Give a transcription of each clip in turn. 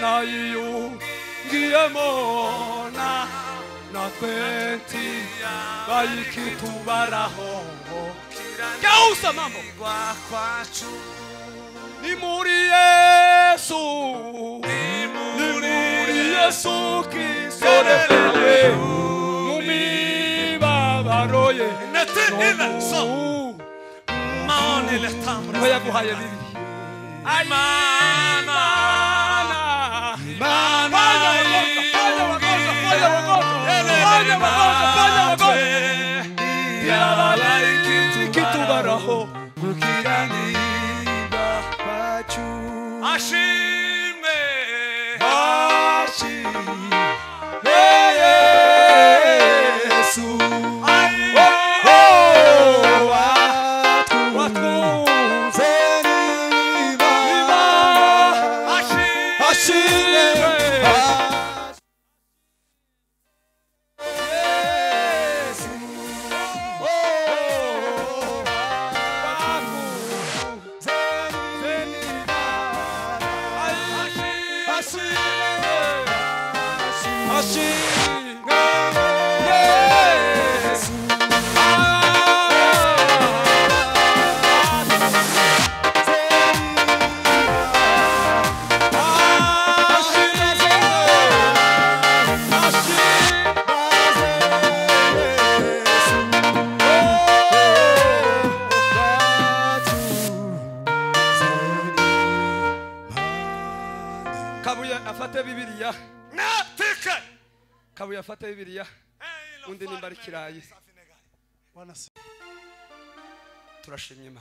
Imana yiyungiyemo na twenti bayikitubaraho kausa mambo ni muri Yesu kisorewe mumibabaro ye mane le tamra yaguhaye bibi Kabuya afata Bibiliya undi nimba kirayi turashimye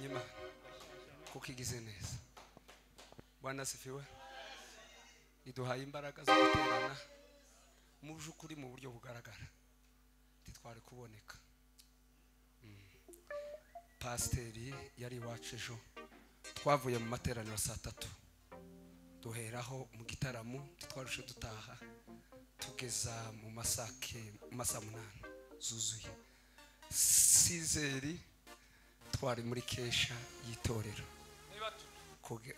Imana kuko igize neza Bwana sifiwe iduhaye imbaraga zo guterana mu byukuri mu buryo bugaragara titware kuboneka Pasiteri yari wacu ejo twavuye mu materaniro saa 3 duheraho mu gitaramo twarushe dutaha tugeza mu masake masa 8 zuzuye sizeri twari muri kesha yitorero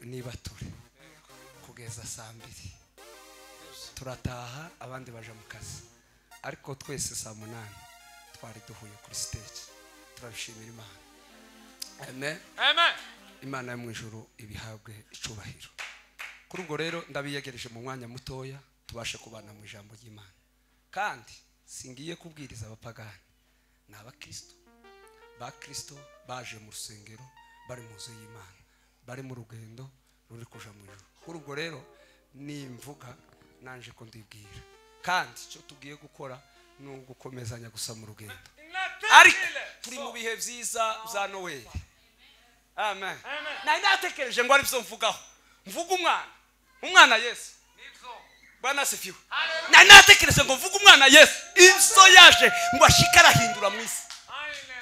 nibature kugeza saa 2 turataha abandi baje mu kazi ariko twese saa 8 twari duhuye kuri stage turabishimira Imana amen amen Imana yo mu ijuru ibihabwe icubahiro kuri ubwo rero ndabiyegereje mu mwanya mutoya tubashe kubana mu ijambo ry'Imana kandi singiye kubwiriza abapagani n'abakristo ba Kristo baje mu rusengero bari mu nzu y'Imana bari mu rugendo ruri kuja mu ijuru kuri ubwo rero nimvuga nanje ko ndibwira kandi cyo tugiye gukora no gukomezanya gusa mu rugendo ariko turi mu bihe byiza bya Noel amen na ndatekereje ngo ari byo mvugaho mvuga umwana Yesu nivyo Bwana sifiwe na natekereje ngo mvuga umwana Yesu inso yaje ngo ashikara hindura mwisi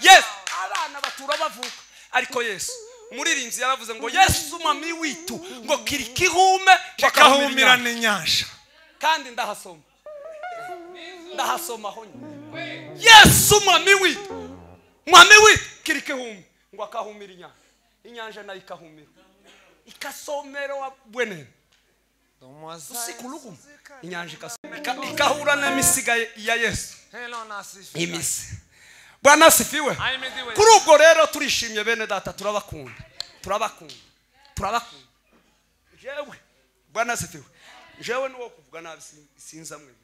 Yesu abana batura bavuka ariko Yesu umuririnzi yaravuze ngo Yesu mami witu ngo kiri kihume bakahumira n'inyasha kandi ndahasoma ho Yesu mami witu kiri kihume ngo akahumira inyanja nayo ikahumira ikasomero wa bwene usiku lugu inyanja ikahura na misiga ya Yesu imisi Bwana sifiwe kuri ubwo rero turishimye bene data turabakunda jewe Bwana sifiwe jewe nuwo kuvuga nabi sinza mwemere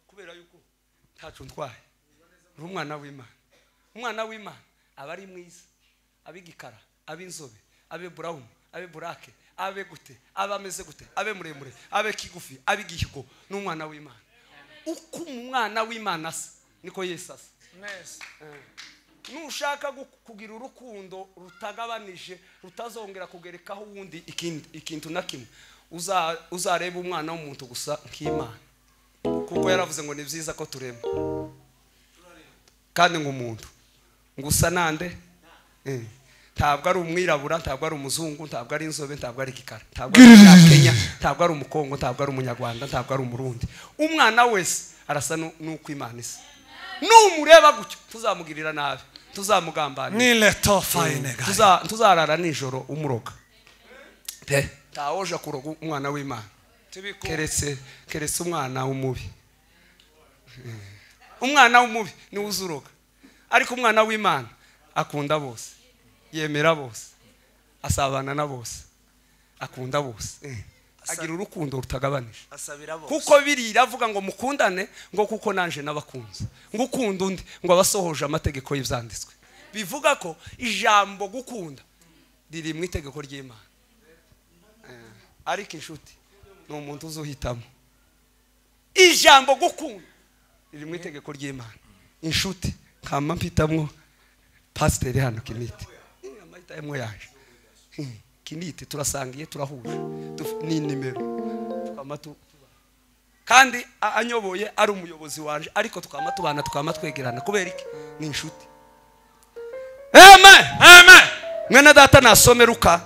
kubera yuko ntacu ntwaye umwana w'Imana abari mwiza abigikara abinzobe abe brown abe burake abe gute abameze gute abe muremure abe kigufi abigihigo n'umwana w'Imana uko umwana w'Imana niko Yesu asa neza nushaka kugira urukundo rutagabanije rutazongera kugerekaho wundi ikintu na kimwe uzareba umwana w'umuntu gusa nk'Imana kuko yaravuze ngo ni byiza ko turema kandi nk'umuntu ngusa nande ntabwo ari umwirabura ntabwo ari umuzungu ntabwo ari inzobe ntabwo ari igikara ntabwo ari Kenya ntabwo ari umukongo ntabwo ari umunyarwanda ntabwo ari umurundi umwana wese arasa nuko Imana isa numureba gutyo tuzamugirira nabi tuzamugambanira ni leto fine tuzarara nijoro umuroga pe tawoja kuroga umwana w'Imana keretse umwana w'umubi. Umwana w'umubi ni uzuroga, ariko umwana w'Imana akunda bose, yemera bose, asabana na bose, akunda bose, agira urukundo rutagabanije. Kuko birira avuga ngo mukundane, ngo kuko nanje nabakunze, ngo ukunda undi, ngo abasohoje amategeko y'ivyanditswe. Bivuga ko ijambo gukunda riri mu itegeko ry'Imana. Ariko inshuti ni umuntu uzuhitamo. Ijambo gukunda riri mu itegeko ry'Imana. Inshuti kama mpitamwo pasiteri hano Kiniti, amahitamo yaje Kiniti, turasangiye turahuje ni nimero tukamatu, kandi anyoboye ari umuyobozi wanje, ariko tukamatubana tukamatwegerana kubera iki? Ni inshuti. Amen, amen. Mwene data nasome Luka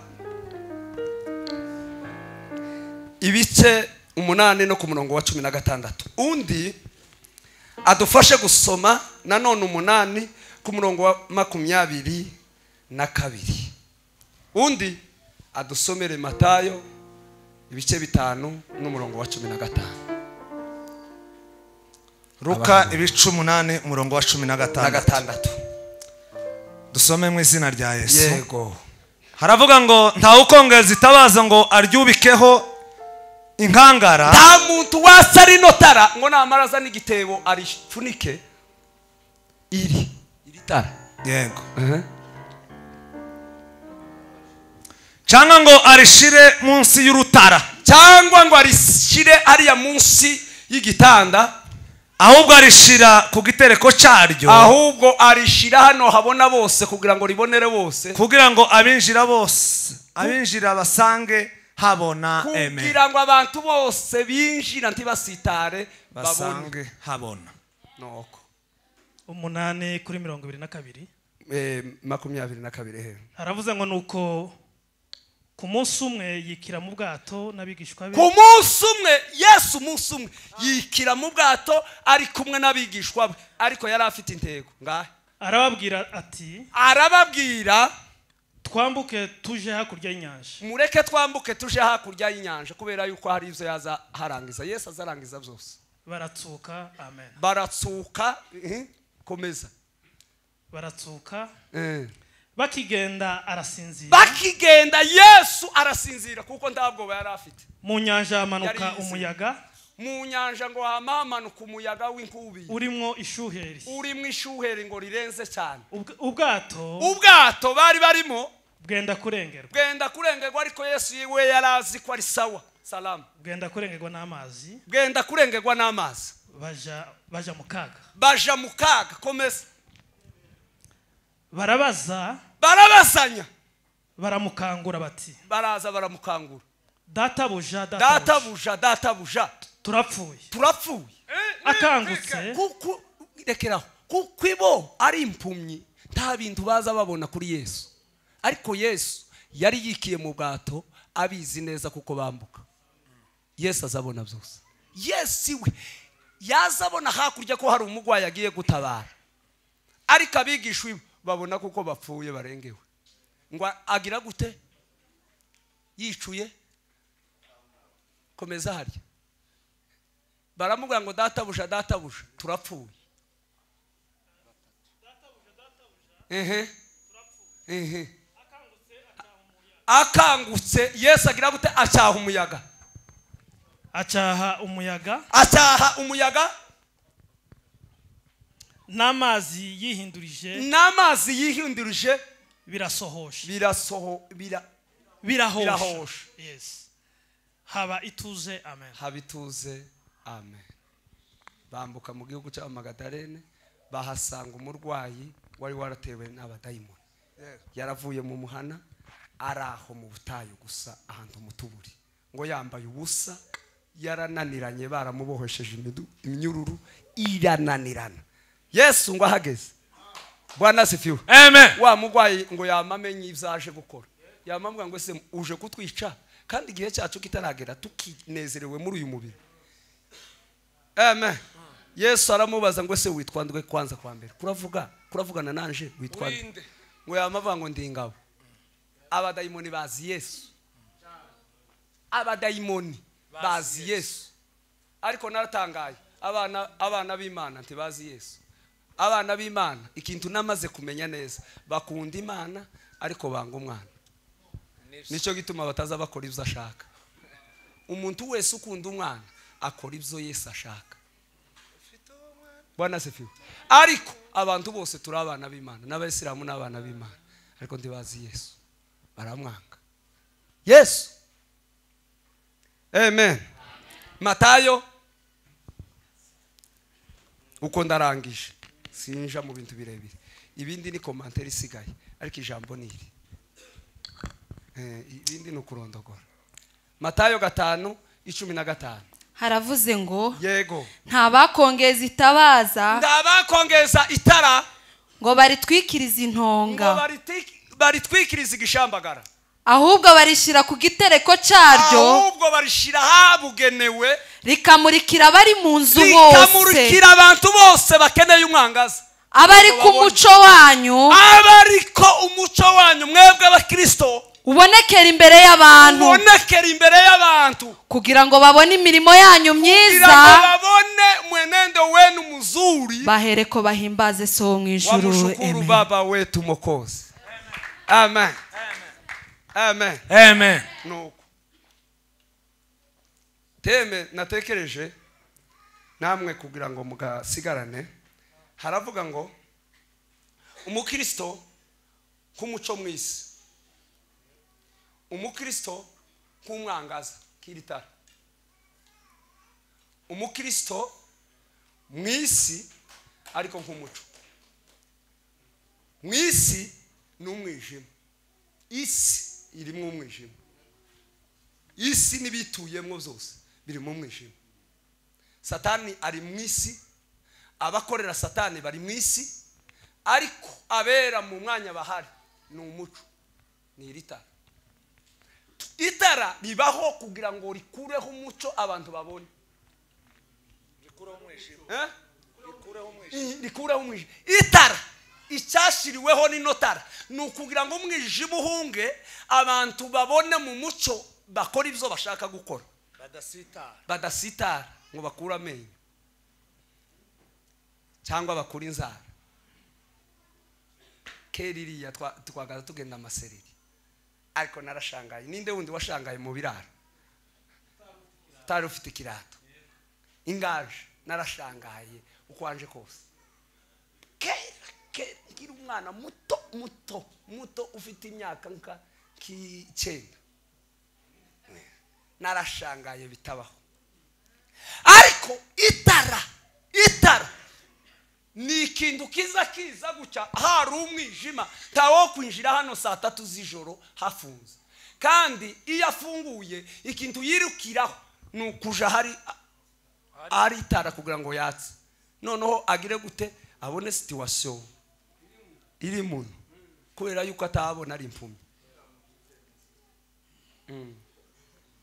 ibice 8 no ku murongo wa 16. Undi adufashe gusoma nanone 8 ku murongo wa 22. Undi adusomere Matayo ibice 5 n'umurongo wa 15. Luka ibice 8 umurongo wa 16. Dusome mu izina rya Yesu. Yego. Haravuga ngo nta ukongeza itabaza ngo aryubikeho inkangara. Nta muntu wasa rino tara ngo namaraza n'igitebo arifunike iri tara. Yego. Cyangwa ngo arishire munsi y'urutara, cyangwa ngo arishire ariya munsi y'igitanda, ahubwo arishira ku gitereko cyaryo, ahubwo arishira hano habona bose, kugira ngo ribonere bose, kugira ngo abinjira basange habona. Amen. Kugira ngo abantu bose binjira ntibasitare, basange habona. Noko 8:22. 22. Haravuze ngo nuko ku munsi umwe yikira mu bwato n'abigishwa be. Ku munsi umwe Yesu umunsi umwe yikira mu bwato ari kumwe n'abigishwa be, ariko yari afite intego ngahe. Arababwira twambuke tuje hakurya y'inyanja. Mureke twambuke tuje hakurya y'inyanja, kubera yuko hari ivyo yaza harangiza. Yesu azarangiza byose. Baratsuka. Amen. Baratsuka. Komeza. Baratsuka. Bakigenda arasinzira. Bakigenda Yesu arasinzira kuko ndabwo yari afite. Mu nyanja hamanuka umuyaga. Mu nyanja ngo hamanuka umuyaga w'inkubi. Urimwo ishuheri. Urimwo ishuheri ngo rirenze cyane. Ubwato bari barimo bwenda kurengerwa. Bwenda kurengerwa, ariko Yesu we yarazi ko ari sawa. Salamu. Bwenda kurengerwa n'amazi. Bwenda kurengerwa n'amazi. Baja mu kaga. Baja mu kaga. Komeza. Barabazanya. Baramukangura bati. Baraza baramukangura. Databuja. Turapfuye. Akangutse. Rekeraho. Kuko ibo ari impumyi, nta bintu baza babona kuri Yesu. Ariko Yesu yari yikiye mu bwato abizi neza kuko bambuka. Yesu azabona byose. Yesu we yazabona hakurya ko hari umugwayi agiye gutabara, ariko abigishwe babona kuko bapfuye barengewe. Ngo agira gute? Yicuye. Komeza harya. Baramubwira ngo databuja turapfuye. Akangutse Yesu agira gute? Acyaha umuyaga. N'amazi yihindurije birahosha. Yes. Haba ituze. Amen. Bambuka mu gihugu cya Magadarene, bahasanga umurwayi wari waratewe n'abadayimoni. Yaravuye mu muhana, araho mu butayu gusa ahantu mutuburi, ngo yambaye ubusa, yarananiranye, baramubohesheje iminyururu irananirana. Yesu ngo ahageze, Bwana sifiwe. Amen. Wa mugwayi ngo yamamenye ivyaje gukora. Yamambwa ngo se uje kutwica, kandi igihe cyacu kitaragera tukinezerewe muri uyu mubiri. Amen. Yesu aramubaza ngo se witwa ndwe kwanza kwa mbere. Kuravugana nanje witwa nde? Ngo yamavuga ngo ndi ingabo. Abadayimoni bazi Yesu. abadayimoni bazi Yesu ariko naratangaye abana b'Imana ntibazi Yesu. Abana b'Imana ikintu namaze kumenya neza bakunda Imana ariko banga umwana. Nico gituma bataza bakora ibyo ashaka. Umuntu wese ukunda umwana akora ibyo Yesu ashaka. Bwana sefiwe. Ariko abantu bose turi abana b'Imana n'abayisilamu n'abana b'Imana ariko ntibazi Yesu baramwanga Yesu. Amen. Matayo uko ndarangije sinja mu bintu birebire ibindi ni commentaire isigaye ariko ijambo ni iri ibindi no kurondogora. Matayo 5:15 haravuze ngo yego ntabakongeza itabaza ndabakongeza itara ngo baritwikiriza intonga ngo baritwikiriza igishambagara ahubwo barishira ku gitereko cyaryo ahubwo barishira habugenewe rikamurikira bari mu nzu bose rikamurikira abantu bose bakeneye umwangaza abari ku muco wanyu abariko umuco wanyu mwebwe abakristo ubonekera imbere y'abantu kugira ngo babone imirimo yanyu myiza babone mwenendo wenu mzuri bahereko bahimbaze so mu ijuru. Amen. Baba wetu Mwokozi. Amen. Amen. Amen. Nuko teme natekereje namwe kugira ngo mugasigarane haravuga ngo umukristo kumuco mwisi umukristo kumwangaza kiritara umukristo mwisi ariko nkumuco mwisi n'umwijima isi irimo umwijima isi nibituyemo byose biri mu mwijima. Satani ari mwisi abakorera Satani bari mwisi ariko abera mu mwanya bahari ni umuco ni iritara. Itara ribaho kugira ngo rikureho umuco abantu babone rikureho umwijima. Itara icyashiriweho n'inotara ni ukugira ngo umwijima uhunge abantu babone mu muco bakora ibyo bashaka gukora badasitara ngo bakure amenyo cyangwa bakure inzara. Keririya twagaza tugenda amasereri ariko narashangaye ninde wundi washangaye mu biraro tari ufite ikirato ingaje narashangaye ukwanje kose ngira umwana muto ufite imyaka nka k'icenda narashangaye bitabaho. Ariko itara ni ikintu kiza guca hari umwijima tawo kwinjira hano saa 3 z'ijoro hafunze kandi iyo afunguye ikintu yirukiraho nukuja hari itara kugira ngo yatse noneho agire gute abone situation iri muntu kubera yuko atabona ari impumyi.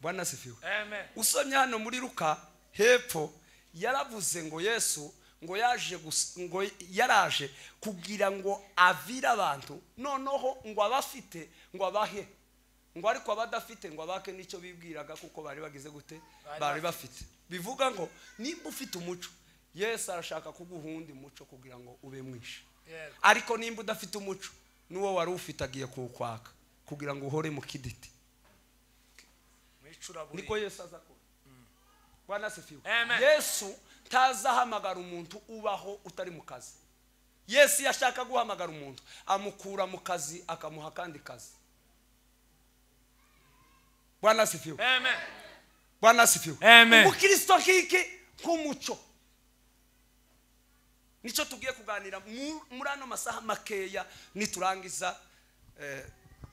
Bwana sifiwe. Amen. Usomye hano muri Luka hepfo yaravuze ngo Yesu ngo yaraje kugira ngo avira abantu noneho ngo abafite ngo abahe ngo ariko abadafite ngo abake nicyo bibwiraga kuko bari bagize gute bari bafite. Bivuga ngo nimba ufite umuco Yesu arashaka kuguhunda umuco kugira ngo ube mwishi. Ariko nimba udafite umuco nuwo wari ufite agiye kukwaka kugira ngo uhore mu kiditi. Niko Yesu azakora. Bwana sifiwe. Yesu tazahamagara umuntu ubaho utari mu kazi. Yesu yashaka guhamagara umuntu amukura mu kazi akamuha kandi kazi. Bwana sifiwe. Amen. Bwana sifiwe. Umukristo kiki kumuco. Nico tugiye kuganira muri ano masaha makeya niturangiza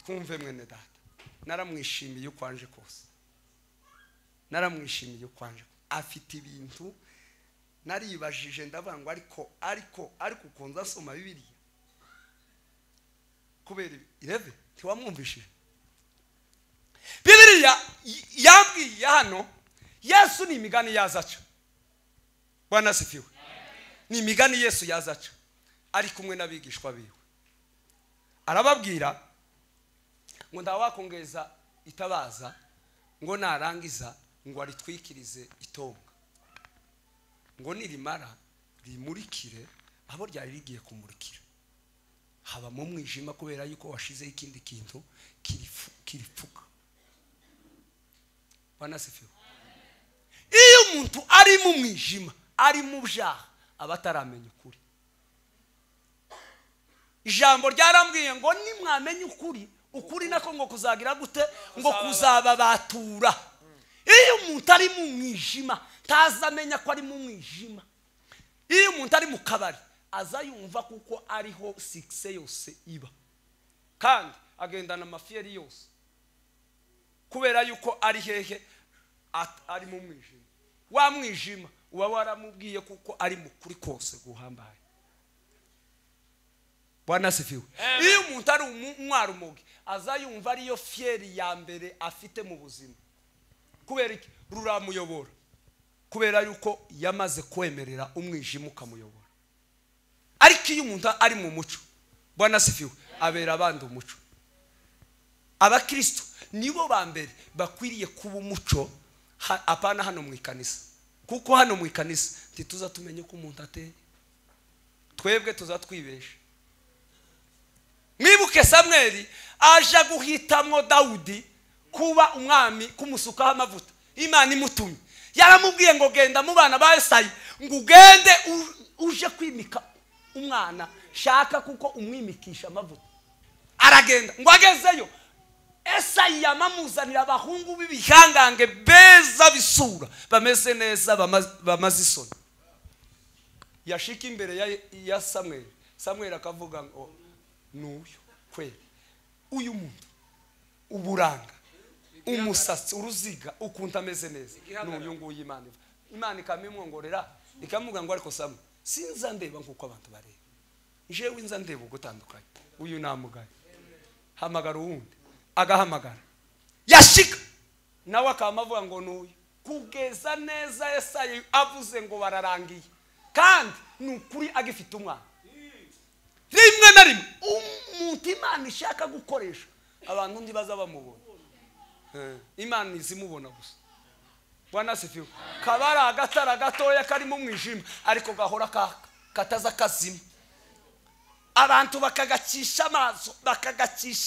twumve mwene data. Naramwishimiye ukwanje kose. Naramwishimiye ukwanje afite ibintu naribajije ndavuga ngo ariko ukunza soma Bibiliya kubera ireve ntiwamwumvishije. Bibiliya yabwiye hano Yesu ni imigani yazaca. Bwana sifiwe. Ni imigani Yesu yazaca ari kumwe n'abigishwa biwe arababwira ngo ndawakongeza itabaza ngo narangiza ngo aritwikirize itonga ngo nirimara rimurikire abo ryari rigiye kumurikira haba mu mwijima kubera yuko washizeho ikindi kintu kiripfuka. Banasifiwe. Iyo umuntu ari mu mwijima ari mu byaha abataramenya ukuri, ijambo ryarambwiye ngo nimwamenye ukuri nako ngo kuzagira gute, ngo kuzababatura. Iyo umuntu ari mu mwijima tazamenya ko ari mu mwijima. Iyo umuntu ari mu kabari azayumva kuko ariho sikse yose iba, kandi agendana amafiyeri yose kubera yuko ari hehe, ari mu mwijima. Wa mwijima uba waramubwiye kuko ari mukuri kose guhambaye. Bwana sifiwe. Iyo umuntu ari umwarumogi azayumva ariyo fiyeri ya mbere afite mu buzima. Kubera iki? Ruramuyobora, kubera yuko yamaze kwemerera umwijima ukamuyobora. Ariko iyo umuntu ari mu muco, Bwana sifiwe, abera abandi umuco. Abakristo nibo ba mbere bakwiriye kuba umuco, apana hano mu ikanisa, kuko hano mu ikanisa ntituza tumenye ko umuntu ateye, twebwe tuza twibesha. Mwibuke Samweli aja guhitamwo Dawudi kuba umwami, kumusukaho amavuta. Imana imutumye yaramubwiye ngo genda mu bana ba Yesayi ngo ugende uje kwimika umwana shaka kuko umwimikisha amavuta. Aragenda ngo agezeyo Esayi yamamuzanira abahungu b'ibihangange beza bisura bameze neza bamaze isoni. Yashika imbere ya Samweli akavuga ngo nuyu kweli uyu muntu uburanga umusatsi uruziga ukunta ameze neza nuyu nguyu. Imana ikamimwongorera ikamuga ngo ariko Samweli sinza ndeba nkuko abantu bareba, jewe inza ndeba ugutandukanye. Uyu namugaye hamagara uwundi, agahamagara yashika nawe akamavuga ngo nuyu, kugeza neza Yesayi avuze ngo bararangiye, kandi nukuri agifite umwana. Rimwe na rimwe umuntu Imana ishaka gukoresha abantu ndi baza bamubona, Imana izimubona gusa. Bwana sifiwe. Kabara agatara gatoya kari mu mwijima ariko gahora kataza kazima. Abantu bakagacisha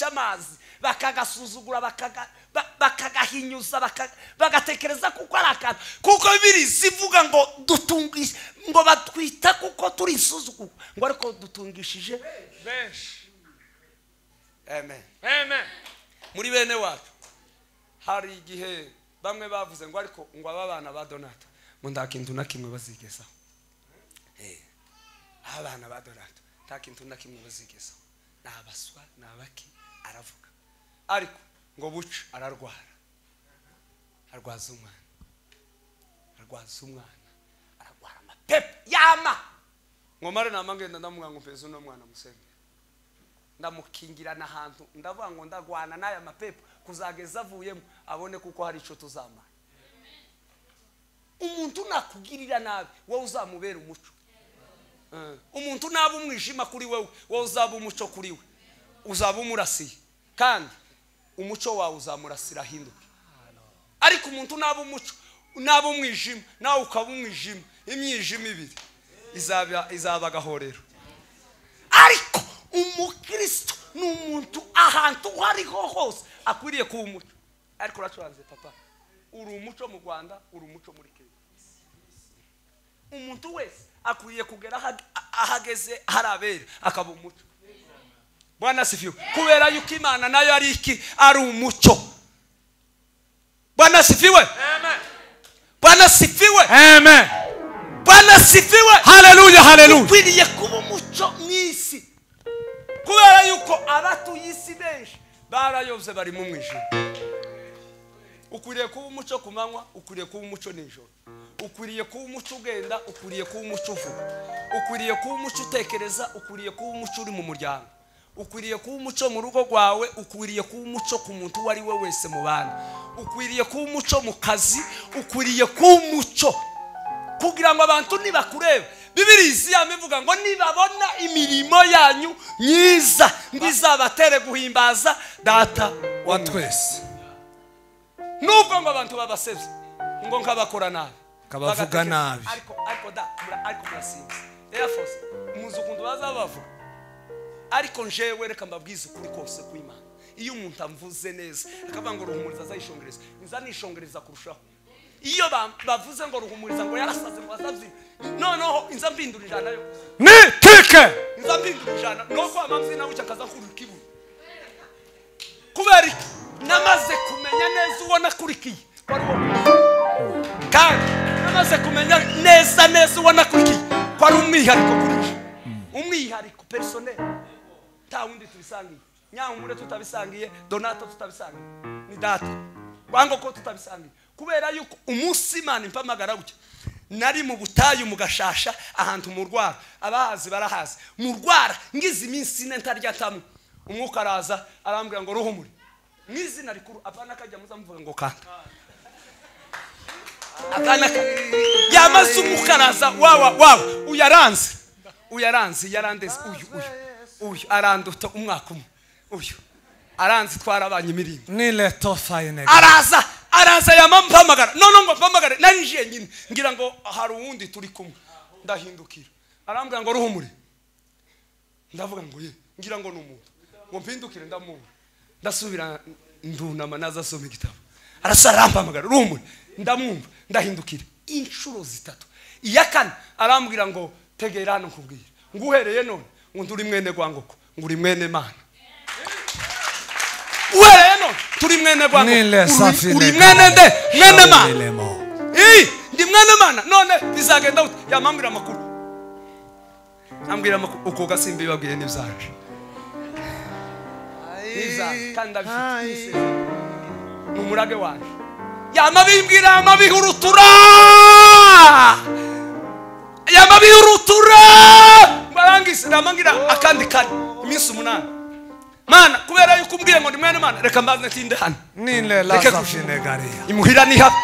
amazi bakagasuzugura bakagahinyuza bagatekereza kuko ari akantu, kuko Bibiliya zivuga ngo dutungisha, ngo batwita kuko turi isuzugura, ngo ariko dutungishije benshi. Amen. Amen. Muri bene wacu hari igihe bamwe bavuze ngo ariko ngo aba bana ba Donato ngo ndakintu na kimwe bazigezaho. Abana ba Donato ntakintu na kimwe bazigezaho, nabaswa nabaki aravuga. Ariko ngo buca ararwara, arwaza umwana ararwara amapepe yama. Ngo mare namangenda ndamuga ngo mpezo no mwana musenge ndamukingira n'ahantu ndavuga ngo ndagwana n'aya mapepe kuzageza avuyemo abone kuko hari ico tuzamara. Umuntu nakugirira nabi wowe uzamubera umuco. Umuntu naba umwijima kuri wewe wowe uzaba umuco kuri we, uzaba umurasiye, kandi umuco wawe uzamurasira hinduka. Ariko umuntu naba umuco naba umwijima nawe ukaba umwijima, imyijima ibiri izaba agahorero. Ariko umukristo ni umuntu ahantu hariho hose akwiriye kuba umuco. Ariko uracuranze papa, uri umuco mu Rwanda, uri umuco muri Kenya. Umuntu wese akwiriye kugera ahageze harabera akaba umuco. Bwana sifiwe. Kubera yuko Imana nayo ari iki, ari umuco. Bwana sifiwe. Amen. Bwana sifiwe. Amen. Bwana sifiwe. Haleluya, haleluya. Ukwiriye kuba umuco mwisi, kubera yuko abatuye isi benshi barayobye bari mu mwijima. Ukwiriye kuba umuco kumanywa, ukwiriye kuba umuco nijoro, ukwiriye kuba umuco ugenda, ukwiriye kuba umuco uvuga, ukwiriye kuba umuco utekereza, ukwiriye kuba umuco uri mu muryango, ukwiriye kuba umuco mu rugo rwawe, ukwiriye kuba umuco ku muntu uwo ari we wese mu bana, ukwiriye kuba umuco mu kazi, ukwiriye kuba umuco kugira ngo abantu nibakureba. Bibiliya ivuga ngo nibabona imirimo yanyu myiza ngo izabatere guhimbaza Data wa twese. nubwo ngo abantu babasebye ngo nkabakora nabi kabavuga nabi ariko murasinze Air Force umuzukundu bazabavuga ariko njewe reka mbabwize ukuri kose kw'Imana iyo umuntu amvuze neza akavuga ngo ruhumuriza azayishongereza nzanishongereza kurushaho iyo bavuze ngo ruhumuriza ngo yarasaze ngo azavye noneho inza mbindurira nayo ni tike inza mbindurira no kwa mamzi nawe cyakaza kurukibu kubera namaze kumenya neza ubona kurikiye kandi namaze kumenya neza ubona kurikiye kwari umwihariko kurije umwihariko personnel ta wundi tubisangiye Nyamure tutabisangiye Donato tutabisangiye ni data wango ko tutabisangiye kubera yuko umunsi Imana impamagara gutya nari mu butayu mu gashasha ahantu mu rwara abahazi barahazi mu rwara ngize iminsi ine ntarya tamu umwuka araza arambwira ngo ruhumure mwizina rikuru apana kajya muzamuvuga ngo kanta apana yamaze umwuka araza wawa uyaranze yarandeze uyu aranduta umwaka umwe uyu aranze twarabanye imirimo ni leto fine araza yamampamagara none ngo mpamagare narinjiye nyine ngira ngo hari uwundi turi kumwe ndahindukira arambwira ngo ruhumure ndavuga ngo ye ngira ngo n'umuntu ngo mpindukire ndamubura ndasubira ndunama nazasoma igitabo arasarampamagara ruhumure ndamwumva ndahindukira inshuro zitatu iyakane arambwira ngo tegera hano nkubwira nguhereye none ngo nduri mwene gwangoko nguri mwene Mana uhereye none turi mwene gwangoko uri mwene nde mwene Mana ndi mwene Mana none bizagenda ute yamambira amakuru ambwira amakuru uko gasimbi babwiye n'izaje kandi abifite n'umurage waje yamabimbwira amabihurutura barangise namangira akandi kane iminsi 8 Mana kubera yuko umbwiye ngo ndi mwene Mana reka mbaze ntinde hano nile laza finegaria imuhira ni hapa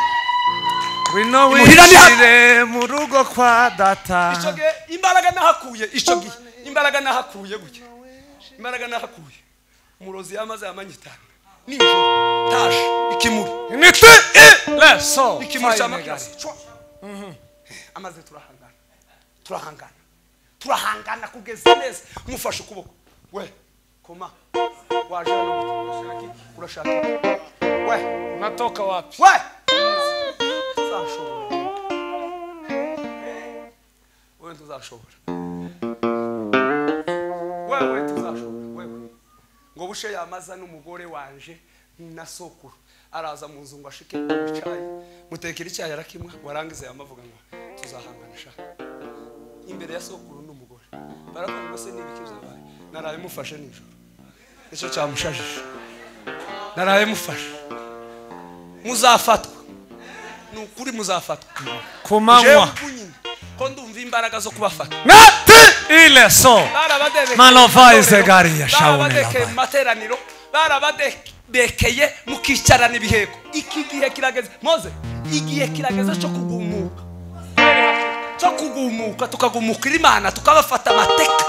wino wishire mu rugo kwa data icoge imbaraga nahakuye icoge imbaraga nahakuye gutya imbaraga nahakuye umurozi yamaze amanyitana ninjo tash ikimuri nite leso ikimuri cy'amakirasi amaze turahangana kugeza neza mufashe ukuboko we koma waje hano urashaka we natoka wapi we tuzashobora we tuzashobora we tuzashobora we ngo bushe yamaza n'umugore wanje na sokuru araza mu nzu ngo ashike icyayi mutekera icyayi arakimwa warangize yamavuga ngo tuzahangana sha imbere ya sokuru n'umugore baravuga ngo se nibikiza baye naraye mufashe nijoro icyo cyamushajije naraye mufashe muzafatwa nukuri muzafatwa kumanywa ko ndumva imbaraga zo kubafata nati ile so malovaize gari ya shaune materaniro barabadekeye mukicarana ibiheko iki gihe kirageze moze igihe kirageze cyo kugumuka tukagumukira Imana tukabafata amateka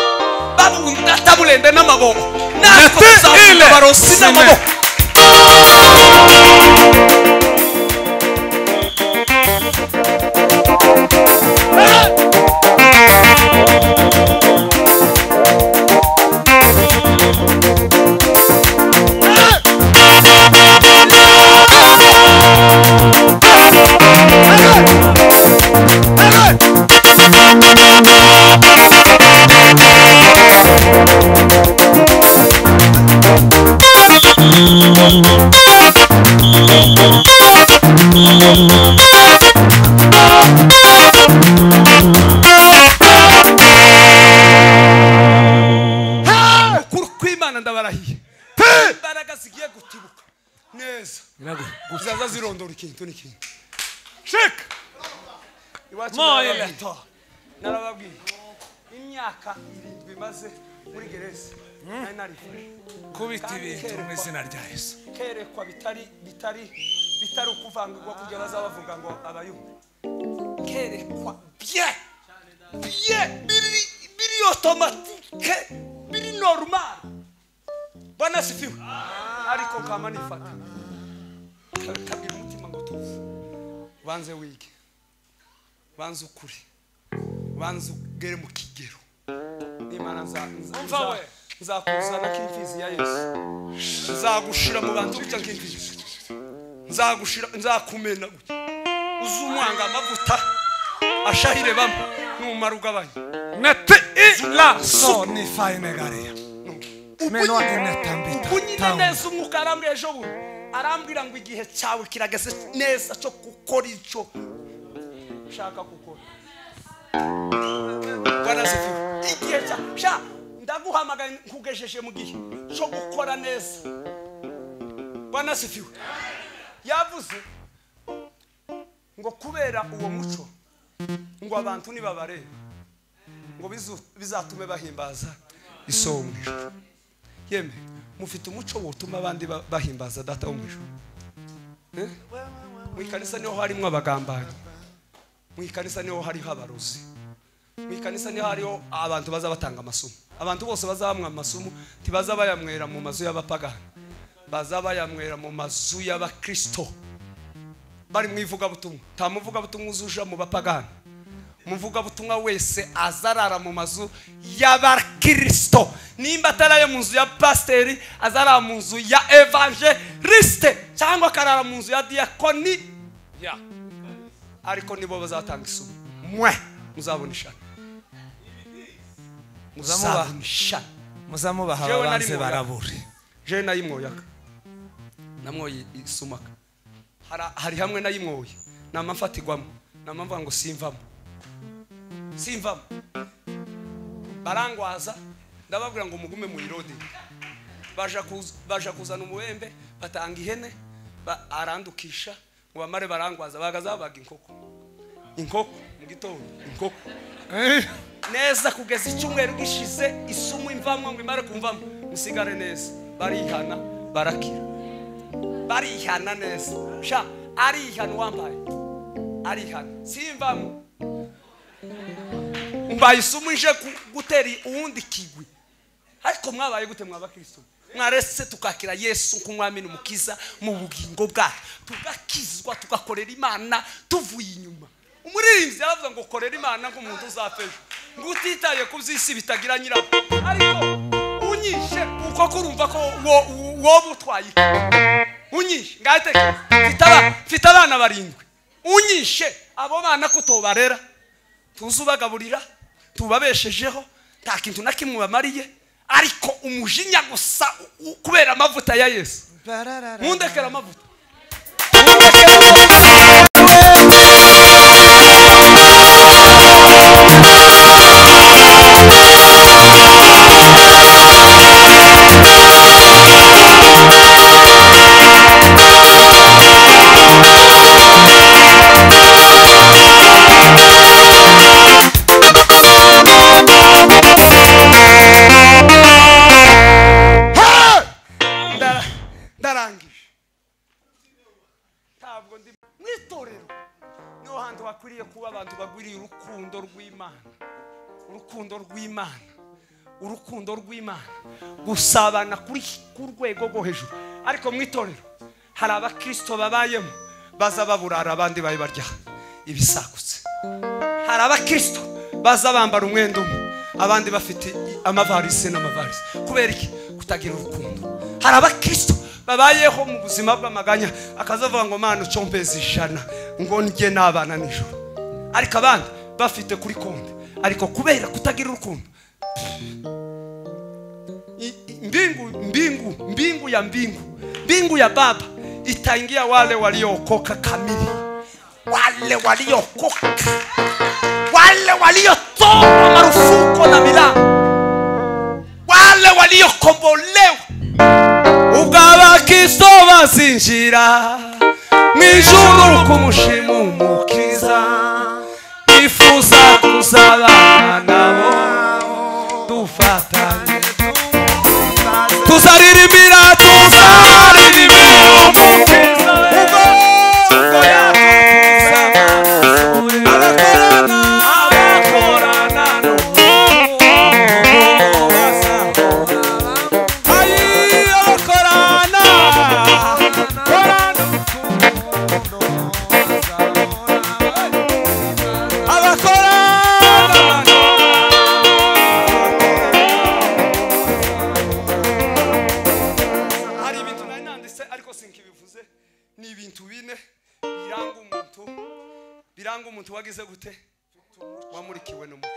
batabulende n'amaboko natwe tuzabona barosi n'amaboko kw'Imana ndabarahiye imbaraga zigiye gutibuka neza uzaza zirondora ikintu n'ikintu shika iwacu narababwiye imyaka 7 maze muri gereza narifashe kubita ibintu mu izina rya Yesu kerekwa bitari ukuvangirwa kugira bazabavuga ngo abayumve kerekwa biri automatique biri normal bana sifiwe ariko kama nifata kabwira umutima ngo tuze banze wige banze ukuri banze ugere mu kigero n'Imana nzakuzana k'imfizi ya Yesu nzagushira mu bantu bitya k'imfizi nzakumena uzumwanga amavuta ashahire bamwe n'umumaro ugabanye nete la so ni fine garia meno anetambita kunyine neza umwuka arambwira ejo bundi arambwira ngo igihe cyawe kirageze neza cyo gukora icyo ushaka gukora bwana zifu igihe cya ndaguhamagaye nkugejeje mu gihe cyo gukora neza bwana zifu yavuze ngo kubera uwo muco ngo abantu nibabareba ngo bizatume bahimbaza isomwe yeme mufite umuco wotuma abandi bahimbaza data wo mwijuru mu ikanisa niho harimo abagambanyi mu ikanisa niho hariho abarozi mu ikanisa niho hariho abantu baza batanga amasomo abantu bose bazamwa amasomo tibaza bayamwera mu mazu y'abapagani baza bayamwera mu mazu y'abakristo bari mwivuga butumwa tamuvuga butumwa uzuja mu bapagani muvuga butumwa wese azarara mu mazu y'abakristo nimba ataraye mu nzu ya pasteri azarara mu nzu ya evangeliste cyangwa karara mu nzu ya diakoni ya ariko nibo bazatanga isomo mwe muzabonisha muzamubaha abanze barabure je nayimwoyaga namwoye isumaka hari hamwe nayimwoye namafatigwamo namamva ngo simvamo barangwaza ndababwira ngo mugume mu irode baja kuzana umuwembe batanga ihene arandukisha ngo bamare barangwaza bagaza baga inkoko mu gitondo inkoko neza kugeza icyumweru gishize isumu imvamwe ngo imare kumvamo musigare neza barihana barakira barihana neza sha arihana wambaye arihana simvamo mbaye isumu ije guteri uwundi kigwi ariko mwabaye gute mwabakristo mwarese tukakira Yesu kumwami n'umukiza mu bugingo bwacu tugakizwa tugakorera Imana tuvuye inyuma umuririmbyi yavuze ngo korera Imana nk'umuntu uzafejo ngo utitaye ku by'isi bitagira nyirabo ariko unyishe uko kurumva ko wo butwaye unyishe ngatekereza mfite abana barindwi unyishe abo bana kutobarera tuzubagaburira tubabeshejeho nta kintu na kimwe bamariye ariko umujinya gusa kubera amavuta ya Yesu mundekera amavuta urukundo rw'Imana gusabana kuri ku rwego rwo hejuru ariko mwitorero hari abakristo babayemo baza baburara abandi bayi barya ibisakutse hari abakristo baza bambara umwendo abandi bafite amavarisi n'amavarisi kubera iki kutagira urukundo hari abakristo babayeho mu buzima bw'amaganya akazavuga ngo mana ucompeza ijana ngo njye nabana nijoro ariko abandi bafite kuri konti ariko kubera kutagira urukundo mbingu ya baba itaingia wale waliokoka kamili wale waliokoka wale waliotoa marufuko na milango wale waliokombolewa ukabakristo bazinjira mwijuru kumushima umukiza ifuza kuzabana nabo dufatanye tuzaririmbira umukiza ubwo yakuza abakorana akora hari ibintu nari nanditse ariko sinkibivuze ni ibintu bine biranga umuntu wagize gute wamurikiwe n'umuco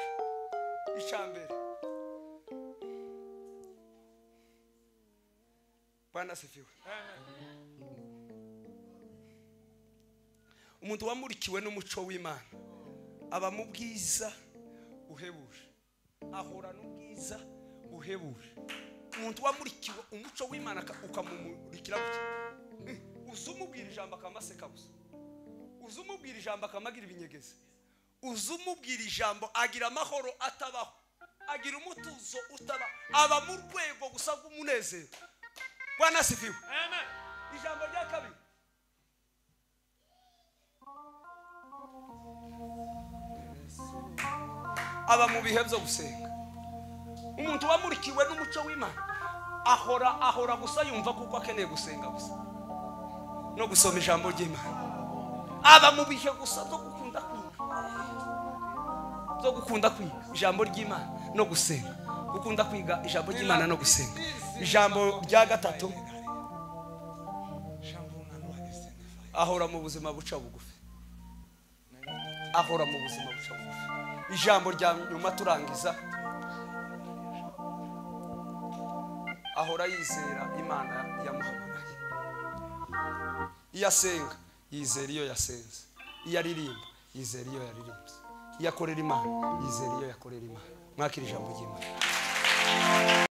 icambere Bwana sifiwe umuntu wamurikiwe n'umuco w'Imana aba mu bwiza uhebuje ahora n'ubwiza uhebuje umuntu wamurikiwe umuco w'Imana ukamumurikira gute uzumubwira ijambo akamaseka gusa uzumubwira ijambo akamagira ibinyegeze uzumubwira ijambo agira amahoro atabaho agira umutuzo utabaho aba mu rwego gusa rw'umunezero Bwana sifiwe amen ijambo rya kabiri aba mu bihe byo gusenga umuntu wamurikiwe n'umuco w'Imana ahora gusa yumva kuko akeneye gusenga gusa no gusoma ijambo ry'Imana aba mu bihe gusa byo gukunda kwiga ijambo ry'Imana no gusenga gukunda kwiga ijambo ry'Imana no gusenga ijambo rya gatatu ahora mu buzima buca bugufi ahora mu buzima buca bugufi ijambo rya nyuma turangiza ahora yizera Imana yamuhamagaye iyo asenga yizera iyo yasenze iyo aririmba yizera iyo yaririmbye iyo akorera Imana yizera iyo yakorera Imana mwakira ijambo ry'Imana